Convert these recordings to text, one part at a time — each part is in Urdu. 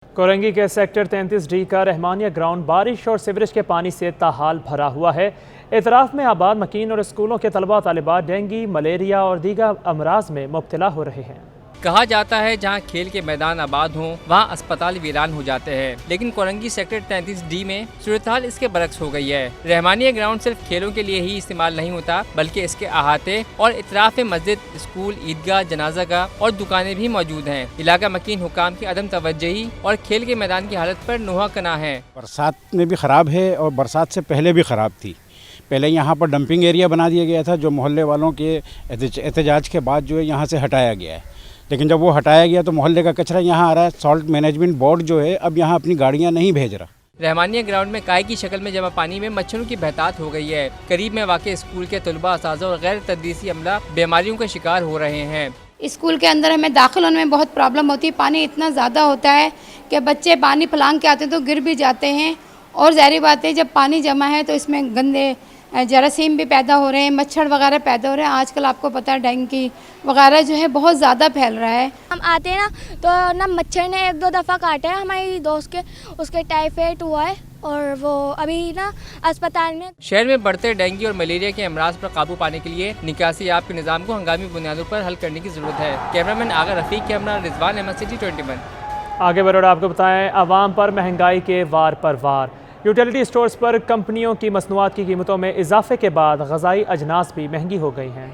کورنگی کے سیکٹر 33D کا رحمانیہ گراؤنڈ بارش اور سیوریج کے پانی سے تاحال بھرا ہوا ہے۔ اطراف میں آباد مکین اور اسکولوں کے طلبہ طالبات ڈینگی، ملیریا اور دیگر امراض میں مبتلا ہو رہے ہیں۔ کہا جاتا ہے جہاں کھیل کے میدان آباد ہوں وہاں اسپتال ویران ہو جاتے ہیں، لیکن کورنگی سیکٹر 33D میں صورتحال اس کے برعکس ہو گئی ہے۔ رحمانیہ گراؤنڈ صرف کھیلوں کے لیے ہی استعمال نہیں ہوتا بلکہ اس کے احاطے اور اطراف میں مسجد، اسکول، عیدگاہ، جنازہ گاہ اور دکانیں بھی موجود ہیں۔ علاقہ مکین حکام کی عدم توجہی اور کھیل کے میدان کی حالت پر نوحہ کنا ہے۔ برسات میں بھی خراب ہے اور برسات سے پہلے بھی خراب تھی۔ پہلے یہاں پر ڈمپنگ ایریا بنا دیا گیا تھا جو محلے والوں کے احتجاج کے بعد جو ہے یہاں سے ہٹایا گیا ہے، لیکن جب وہ ہٹایا گیا تو محلے کا کچرا یہاں آ رہا ہے۔ سالٹ مینجمنٹ بورڈ جو ہے اب یہاں اپنی گاڑیاں نہیں بھیج رہا۔ رحمانیہ گراؤنڈ میں کائے کی شکل میں جمع پانی میں مچھروں کی بہتات ہو گئی ہے۔ قریب میں واقع اسکول کے طلباء، اساتذہ اور غیر تدریسی عملہ بیماریوں کا شکار ہو رہے ہیں۔ اسکول کے اندر ہمیں داخل ہونے میں بہت پرابلم ہوتی ہے، پانی اتنا زیادہ ہوتا ہے کہ بچے پانی پھلانگ کے آتے ہیں تو گر بھی جاتے ہیں، اور ظاہری بات ہے جب پانی جمع ہے تو اس میں گندے جراثیم بھی پیدا ہو رہے ہیں، مچھر وغیرہ پیدا ہو رہے ہیں۔ آج کل آپ کو پتہ ہے ڈینگی وغیرہ جو ہے بہت زیادہ پھیل رہا ہے۔ ہم آتے ہیں نا تو نا مچھر نے 1-2 دفعہ کاٹا ہے ہماری دوست کے، اس کے ٹائیفائڈ ہوا ہے اور وہ ابھی نا اسپتال میں۔ شہر میں بڑھتے ڈینگی اور ملیریا کے امراض پر قابو پانے کے لیے نکاسی آب کے نظام کو ہنگامی بنیادوں پر حل کرنے کی ضرورت ہے۔ کیمرامین آغا رفیق کے ہمراہ رضوان احمد، سٹی 21۔ آگے بڑھ آپ کو بتائیں، عوام پر مہنگائی کے وار پر وار۔ یوٹیلیٹی اسٹورز پر کمپنیوں کی مصنوعات کی قیمتوں میں اضافے کے بعد غذائی اجناس بھی مہنگی ہو گئی ہیں۔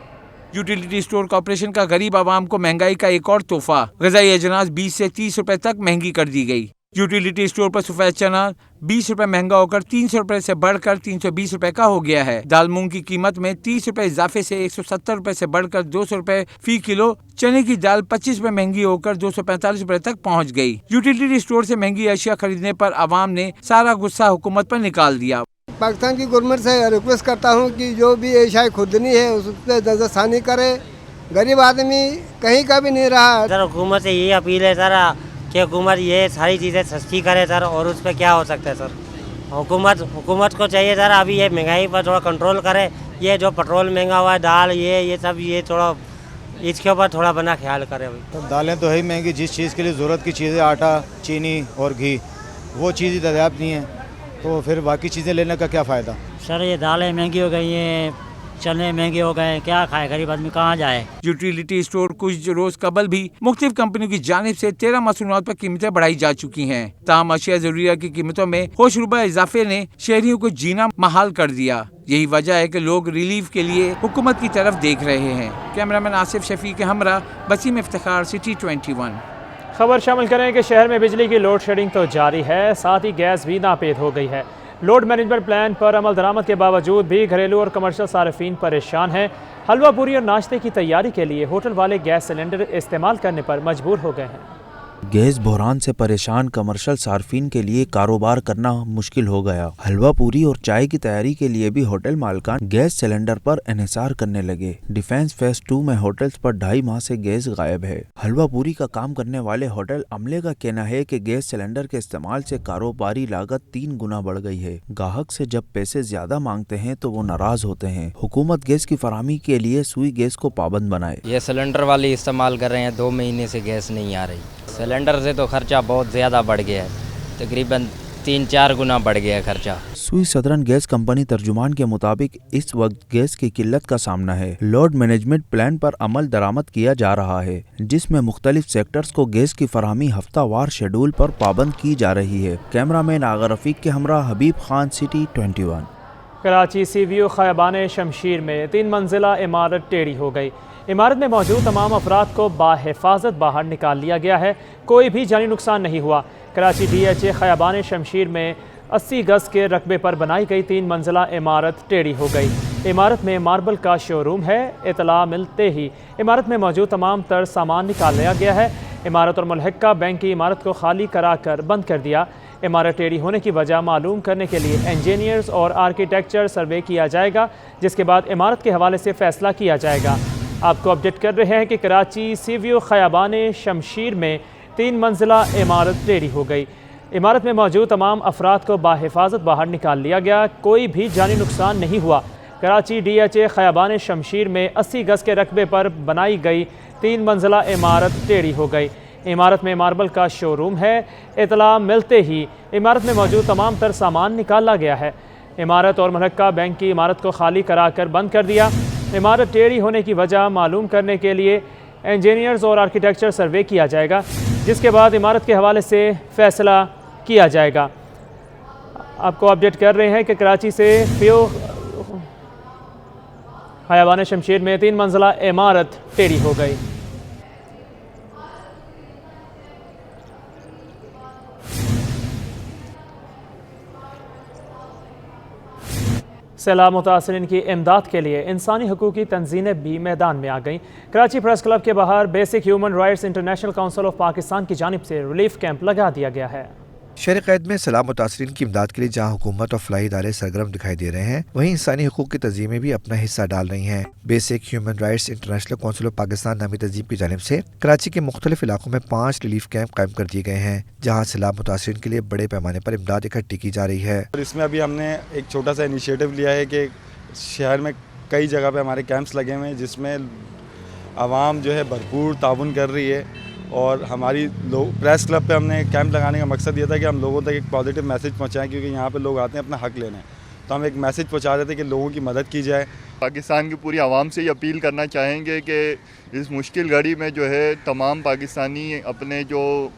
یوٹیلیٹی اسٹور کارپوریشن کا غریب عوام کو مہنگائی کا ایک اور تحفہ، غذائی اجناس 20 سے 30 روپے تک مہنگی کر دی گئی۔ یوٹیلیٹی اسٹور پر سفید چنا 20 روپے مہنگا ہو کر 300 روپے سے بڑھ کر 320 روپے کا ہو گیا ہے۔ دال مونگ کی قیمت میں 30 روپے اضافے سے 170 روپے سے بڑھ کر 200 روپے فی کلو، چنے کی دال 25 روپے مہنگی ہو کر 245 روپے تک پہنچ گئی۔ یوٹیلیٹی اسٹور سے مہنگی اشیاء خریدنے پر عوام نے سارا غصہ حکومت پر نکال دیا۔ پاکستان کی گورنمنٹ سے ریکویسٹ کرتا ہوں کہ جو بھی اشیاء خوردنی ہے اس پہ نظر ثانی کرے، غریب آدمی کہیں کا بھی نہیں رہا۔ سر حکومت سے یہی اپیل ہے سر کہ حکومت یہ ساری چیزیں سستی کرے سر، اور اس پہ کیا ہو سکتا ہے سر، حکومت کو چاہیے سر ابھی یہ مہنگائی پر تھوڑا کنٹرول کرے۔ یہ جو پٹرول مہنگا ہوا ہے، دال یہ سب یہ تھوڑا اس کے اوپر تھوڑا بنا خیال کرے۔ دالیں تو ہے ہی مہنگی، جس چیز کے لیے ضرورت کی چیزیں آٹا، چینی اور گھی وہ چیزیں دریافت نہیں ہیں، تو پھر باقی چیزیں لینے کا کیا فائدہ؟ سر یہ دالیں مہنگی ہو گئی ہیں، چنے مہنگے ہو گئے، کیا کھائے غریب آدمی، کہاں جائے؟ یوٹیلیٹی اسٹور کچھ روز قبل بھی مختلف کمپنیوں کی جانب سے 13 مصنوعات پر قیمتیں بڑھائی جا چکی ہیں۔ تاہم اشیاء ضروریہ کی قیمتوں میں ہوش ربا اضافے نے شہریوں کو جینا محال کر دیا۔ یہی وجہ ہے کہ لوگ ریلیف کے لیے حکومت کی طرف دیکھ رہے ہیں۔ کیمرامین آصف شفیع کے ہمراہ بسیم افتخار، سٹی 21۔ خبر شامل کریں کہ شہر میں بجلی کی لوڈ شیڈنگ تو جاری ہے، ساتھ ہی گیس بھی ناپید ہو گئی ہے۔ لوڈ مینجمنٹ پلان پر عمل درآمد کے باوجود بھی گھریلو اور کمرشل صارفین پریشان ہیں۔ حلوہ پوری اور ناشتے کی تیاری کے لیے ہوٹل والے گیس سلنڈر استعمال کرنے پر مجبور ہو گئے ہیں۔ گیس بحران سے پریشان کمرشل صارفین کے لیے کاروبار کرنا مشکل ہو گیا۔ حلوہ پوری اور چائے کی تیاری کے لیے بھی ہوٹل مالکان گیس سلنڈر پر انحصار کرنے لگے۔ ڈیفنس فیز 2 میں ہوٹلز پر 2.5 ماہ سے گیس غائب ہے۔ حلوہ پوری کا کام کرنے والے ہوٹل عملے کا کہنا ہے کہ گیس سلنڈر کے استعمال سے کاروباری لاگت 3 گنا بڑھ گئی ہے۔ گاہک سے جب پیسے زیادہ مانگتے ہیں تو وہ ناراض ہوتے ہیں۔ حکومت گیس کی فراہمی کے لیے سوئی گیس کو پابند بنائے۔ یہ سلنڈر والے استعمال کر رہے ہیں، 2 مہینے سے گیس نہیں آ رہی۔ سلنڈر سے تو خرچہ بہت زیادہ بڑھ گیا ہے، تقریباً 3-4 گنا بڑھ گیا ہے خرچہ۔ سوئی سدرن گیس کمپنی ترجمان کے مطابق اس وقت گیس کی قلت کا سامنا ہے۔ لوڈ مینجمنٹ پلان پر عمل درآمد کیا جا رہا ہے، جس میں مختلف سیکٹرز کو گیس کی فراہمی ہفتہ وار شیڈول پر پابند کی جا رہی ہے۔ کیمرامین آغا رفیق کے ہمراہ حبیب خان، سٹی 21۔ کراچی سی ویو خیابان شمشیر میں 3 منزلہ عمارت ٹیڑھی ہو گئی۔ عمارت میں موجود تمام افراد کو بحفاظت باہر نکال لیا گیا ہے، کوئی بھی جانی نقصان نہیں ہوا۔ کراچی DHA خیابان شمشیر میں 80 گز کے رقبے پر بنائی گئی 3 منزلہ عمارت ٹیڑھی ہو گئی۔ عمارت میں ماربل کا شو روم ہے۔ اطلاع ملتے ہی عمارت میں موجود تمام تر سامان نکال لیا گیا ہے۔ عمارت اور ملحقہ بینک کی عمارت کو خالی کرا کر بند کر دیا۔ عمارت ٹیڑھی ہونے کی وجہ معلوم کرنے کے لیے انجینئرز اور آرکیٹیکچر سروے کیا جائے گا، جس کے بعد عمارت کے حوالے سے فیصلہ کیا جائے گا۔ آپ کو اپڈیٹ کر رہے ہیں کہ کراچی سی ویو خیابان شمشیر میں 3 منزلہ عمارت ٹیڑھی ہو گئی۔ عمارت میں موجود تمام افراد کو بحفاظت باہر نکال لیا گیا، کوئی بھی جانی نقصان نہیں ہوا۔ کراچی DHA خیابان شمشیر میں 80 گز کے رقبے پر بنائی گئی 3 منزلہ عمارت ٹیڑھی ہو گئی۔ عمارت میں ماربل کا شو روم ہے۔ اطلاع ملتے ہی عمارت میں موجود تمام تر سامان نکالا گیا ہے۔ عمارت اور ملکہ بینک کی عمارت کو خالی کرا کر بند کر دیا۔ عمارت ٹیڑھی ہونے کی وجہ معلوم کرنے کے لیے انجینئرز اور آرکیٹیکچر سروے کیا جائے گا، جس کے بعد عمارت کے حوالے سے فیصلہ کیا جائے گا۔ آپ کو اپڈیٹ کر رہے ہیں کہ کراچی سے فیو خیابان شمشیر میں 3 منزلہ عمارت ٹیڑھی ہو گئی۔ سیلاب متاثرین کی امداد کے لیے انسانی حقوقی تنظیمیں بھی میدان میں آ گئیں۔ کراچی پریس کلب کے باہر basic human rights international council of Pakistan کی جانب سے ریلیف کیمپ لگا دیا گیا ہے۔ شہر قید میں سیلاب متاثرین کی امداد کے لیے جہاں حکومت اور فلاحی ادارے سرگرم دکھائی دے رہے ہیں، وہیں انسانی حقوق کی تنظیمیں بھی اپنا حصہ ڈال رہی ہیں۔ Basic human rights international council of Pakistan نامی تنظیم کی جانب سے کراچی کے مختلف علاقوں میں 5 ریلیف کیمپ قائم کر دیے گئے ہیں، جہاں سیلاب متاثرین کے لیے بڑے پیمانے پر امداد اکٹھی کی جا رہی ہے۔ اور اس میں ابھی ہم نے ایک چھوٹا سا انیشیٹو لیا ہے کہ شہر میں کئی جگہ پہ ہمارے کیمپس لگے ہوئے ہیں، جس میں عوام جو ہے بھرپور تعاون کر رہی ہے، اور ہماری پریس کلب پہ ہم نے کیمپ لگانے کا مقصد یہ تھا کہ ہم لوگوں تک ایک پازیٹیو میسیج پہنچائیں، کیونکہ یہاں پہ لوگ آتے ہیں اپنا حق لینے، تو ہم ایک میسیج پہنچا دیتے کہ لوگوں کی مدد کی جائے۔ پاکستان کی پوری عوام سے یہ اپیل کرنا چاہیں گے کہ اس مشکل گھڑی میں جو ہے تمام پاکستانی اپنے جو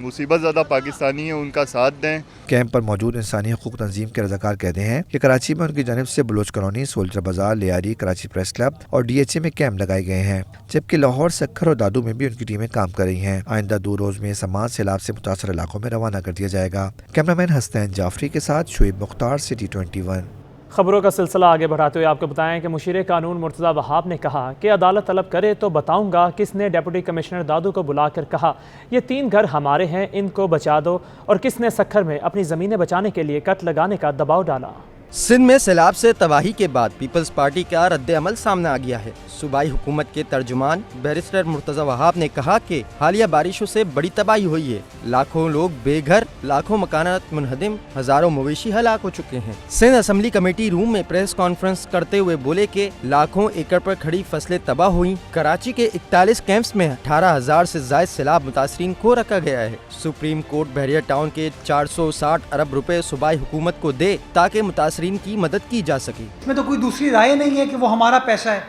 مصیبت زدہ پاکستانی ہیں ان کا ساتھ دیں۔ کیمپ پر موجود انسانی حقوق تنظیم کے رضاکار کہتے ہیں کہ کراچی میں ان کی جانب سے بلوچ کالونی، سولجر بازار، لیاری، کراچی پریس کلب اور ڈی ایچ اے میں کیمپ لگائے گئے ہیں، جبکہ لاہور، سکھر اور دادو میں بھی ان کی ٹیمیں کام کر رہی ہیں۔ آئندہ 2 روز میں سامان سیلاب سے متاثر علاقوں میں روانہ کر دیا جائے گا۔ کیمرامین حسنین جعفری کے ساتھ شعیب مختار، سٹی 21۔ خبروں کا سلسلہ آگے بڑھاتے ہوئے آپ کو بتائیں کہ مشیر قانون مرتضی وہاب نے کہا کہ عدالت طلب کرے تو بتاؤں گا کس نے ڈپٹی کمشنر دادو کو بلا کر کہا یہ 3 گھر ہمارے ہیں، ان کو بچا دو، اور کس نے سکھر میں اپنی زمینیں بچانے کے لیے کٹ لگانے کا دباؤ ڈالا۔ سندھ میں سیلاب سے تباہی کے بعد پیپلز پارٹی کا رد عمل سامنے آ گیا ہے۔ صوبائی حکومت کے ترجمان بیرسٹر مرتضی وہاب نے کہا کہ حالیہ بارشوں سے بڑی تباہی ہوئی ہے، لاکھوں لوگ بے گھر، لاکھوں مکانات منہدم، ہزاروں مویشی ہلاک ہو چکے ہیں۔ سندھ اسمبلی کمیٹی روم میں پریس کانفرنس کرتے ہوئے بولے کہ لاکھوں ایکڑ پر کھڑی فصلیں تباہ ہوئیں۔ کراچی کے 41 کیمپس میں 18,000 سے زائد سیلاب متاثرین کو رکھا گیا ہے۔ سپریم کورٹ بحریہ ٹاؤن کے 460 ارب روپے صوبائی حکومت کو دے تاکہ متاثرین کی مدد کی جا سکے۔ اس میں تو کوئی دوسری رائے نہیں ہے کہ وہ ہمارا پیسہ ہے،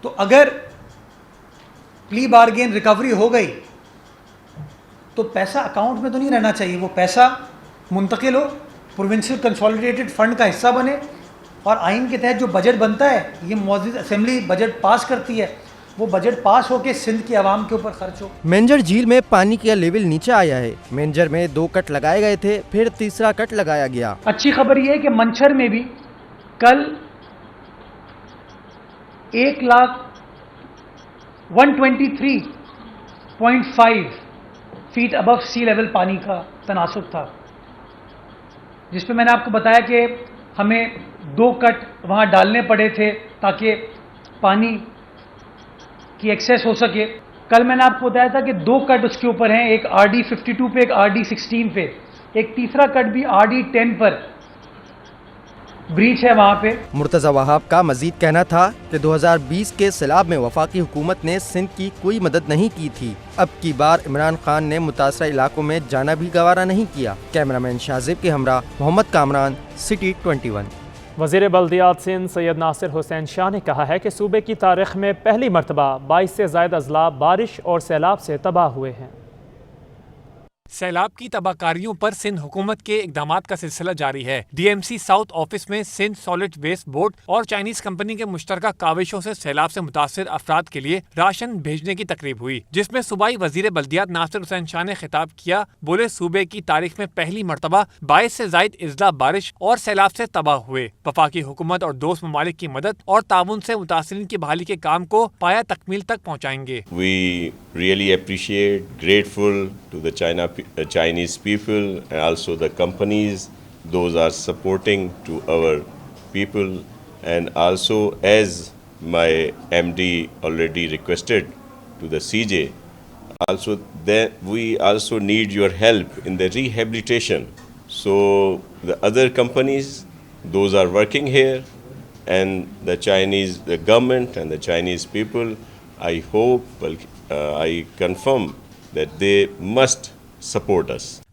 تو اگر پلی بارگین ریکوری ہو گئی تو پیسہ اکاؤنٹ میں تو نہیں رہنا چاہیے، وہ پیسہ منتقل ہو، پروونشل کنسالیڈیٹڈ فنڈ کا حصہ بنے، اور آئین کے تحت جو بجٹ بنتا ہے، یہ معزز اسمبلی بجٹ پاس کرتی ہے، وہ بجٹ پاس ہو کے سندھ کی عوام کے اوپر خرچ ہو۔ مینجر جھیل میں پانی کا لیول نیچے آیا ہے۔ مینجر میں 2 کٹ لگائے گئے تھے، پھر تیسرا کٹ لگایا گیا۔ اچھی خبر یہ ہے کہ منچھر میں بھی کل 123.5 فیٹ ابو سی لیول پانی کا تناسب تھا، جس پہ میں نے آپ کو بتایا کہ ہمیں 2 کٹ وہاں ڈالنے پڑے تھے تاکہ پانی کی ایکسیس ہو سکے۔ کل میں نے آپ کو بتایا تھا کہ 2 کٹ اس کے اوپر ہیں، ایک RD52 پہ، ایک RD16 پہ، ایک تیسرا کٹ بھی RD10 پر بریچ ہے وہاں پہ۔ مرتضی وہاب کا مزید کہنا تھا کہ 2020 کے سیلاب میں وفاقی حکومت نے سندھ کی کوئی مدد نہیں کی تھی، اب کی بار عمران خان نے متاثرہ علاقوں میں جانا بھی گوارا نہیں کیا۔ کیمرامین شاذب کے ہمراہ محمد کامران، سٹی 21۔ وزیر بلدیات سندھ سید ناصر حسین شاہ نے کہا ہے کہ صوبے کی تاریخ میں پہلی مرتبہ 22 سے زائد اضلاع بارش اور سیلاب سے تباہ ہوئے ہیں۔ سیلاب کی تباہ کاریوں پر سندھ حکومت کے اقدامات کا سلسلہ جاری ہے۔ D M C south office میں سندھ سالڈ ویسٹ بورڈ اور چائنیز کمپنی کے مشترکہ کاوشوں سے سیلاب سے متاثر افراد کے لیے راشن بھیجنے کی تقریب ہوئی، جس میں صوبائی وزیر بلدیات ناصر حسین شاہ نے خطاب کیا۔ بولے صوبے کی تاریخ میں پہلی مرتبہ 22 سے زائد اضلاع بارش اور سیلاب سے تباہ ہوئے۔ وفاقی حکومت اور دوست ممالک کی مدد اور تعاون سے متاثرین کی بحالی کے کام کو پایہ تکمیل تک پہنچائیں گے۔ We really appreciate, grateful to the Chinese people and also the companies, those are supporting to our people, and also as my MD already requested to the CJ, also then we also need your help in the rehabilitation. So the other companies, those are working here, and the government and the Chinese people, I hope I confirm that they must support us.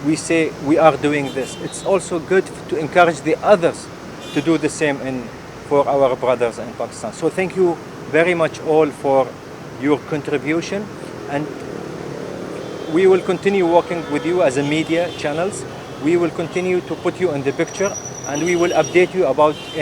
We say we are doing this. It's also good to encourage the others to do the same for our brothers in Pakistan. So thank you very much all for your contribution, and we will continue working with you as a media channels. We will continue to put you in the picture and we will update you about